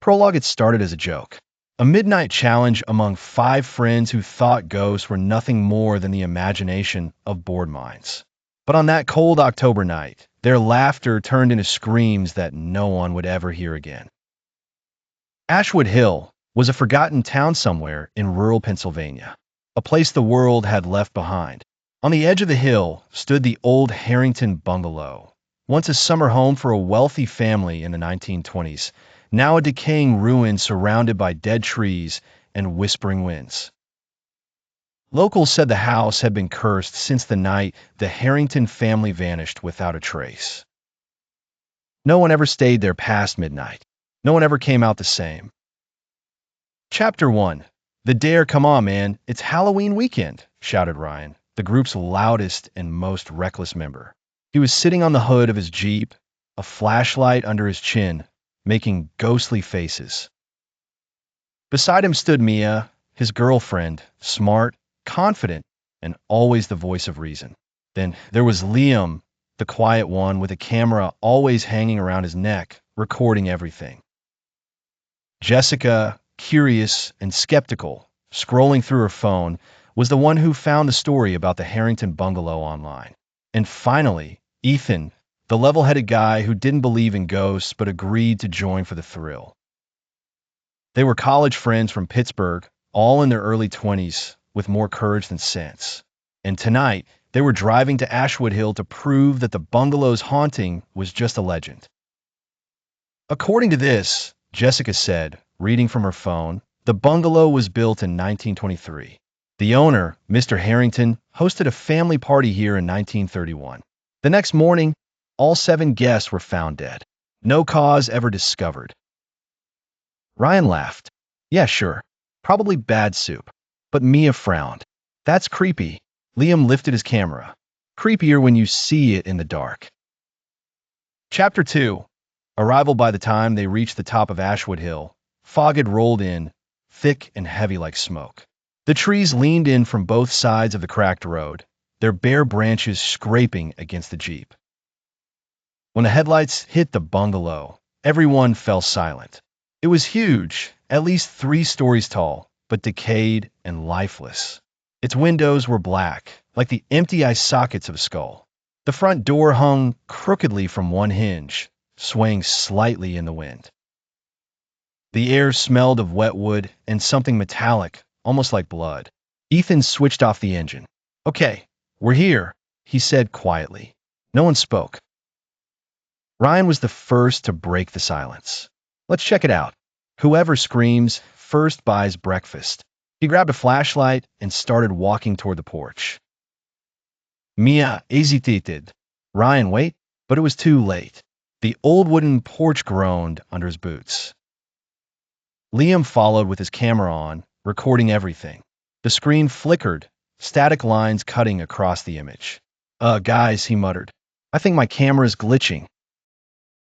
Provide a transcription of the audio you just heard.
Prologue had started as a joke. A midnight challenge among 5 friends who thought ghosts were nothing more than the imagination of bored minds. But on that cold October night, their laughter turned into screams that no one would ever hear again. Ashwood Hill was a forgotten town somewhere in rural Pennsylvania, a place the world had left behind. On the edge of the hill stood the old Harrington Bungalow, once a summer home for a wealthy family in the 1920s, now a decaying ruin surrounded by dead trees and whispering winds. Locals said the house had been cursed since the night the Harrington family vanished without a trace. No one ever stayed there past midnight. No one ever came out the same. Chapter 1. The Dare. Come on, man. It's Halloween weekend, shouted Ryan, the group's loudest and most reckless member. He was sitting on the hood of his Jeep, a flashlight under his chin, making ghostly faces. Beside him stood Mia, his girlfriend, smart, confident, and always the voice of reason. Then there was Liam, the quiet one with a camera always hanging around his neck, recording everything. Jessica, curious and skeptical, scrolling through her phone, was the one who found the story about the Harrington Bungalow online. And finally, Ethan, the level-headed guy who didn't believe in ghosts but agreed to join for the thrill. They were college friends from Pittsburgh, all in their early 20s, with more courage than sense. And tonight, they were driving to Ashwood Hill to prove that the bungalow's haunting was just a legend. According to this, Jessica said, reading from her phone, the bungalow was built in 1923. The owner, Mr. Harrington, hosted a family party here in 1931. The next morning, all 7 guests were found dead. No cause ever discovered. Ryan laughed. Yeah, sure. Probably bad soup. But Mia frowned. That's creepy. Liam lifted his camera. Creepier when you see it in the dark. Chapter 2. Arrival. By the time they reached the top of Ashwood Hill, fog had rolled in, thick and heavy like smoke. The trees leaned in from both sides of the cracked road, their bare branches scraping against the Jeep. When the headlights hit the bungalow, everyone fell silent. It was huge, at least 3 stories tall, but decayed and lifeless. Its windows were black, like the empty eye sockets of a skull. The front door hung crookedly from one hinge, swaying slightly in the wind. The air smelled of wet wood and something metallic, almost like blood. Ethan switched off the engine. Okay, we're here, he said quietly. No one spoke. Ryan was the first to break the silence. Let's check it out. Whoever screams first buys breakfast. He grabbed a flashlight and started walking toward the porch. Mia hesitated. Ryan, wait, but it was too late. The old wooden porch groaned under his boots. Liam followed with his camera on, recording everything. The screen flickered, static lines cutting across the image. Guys, he muttered. I think my camera is glitching.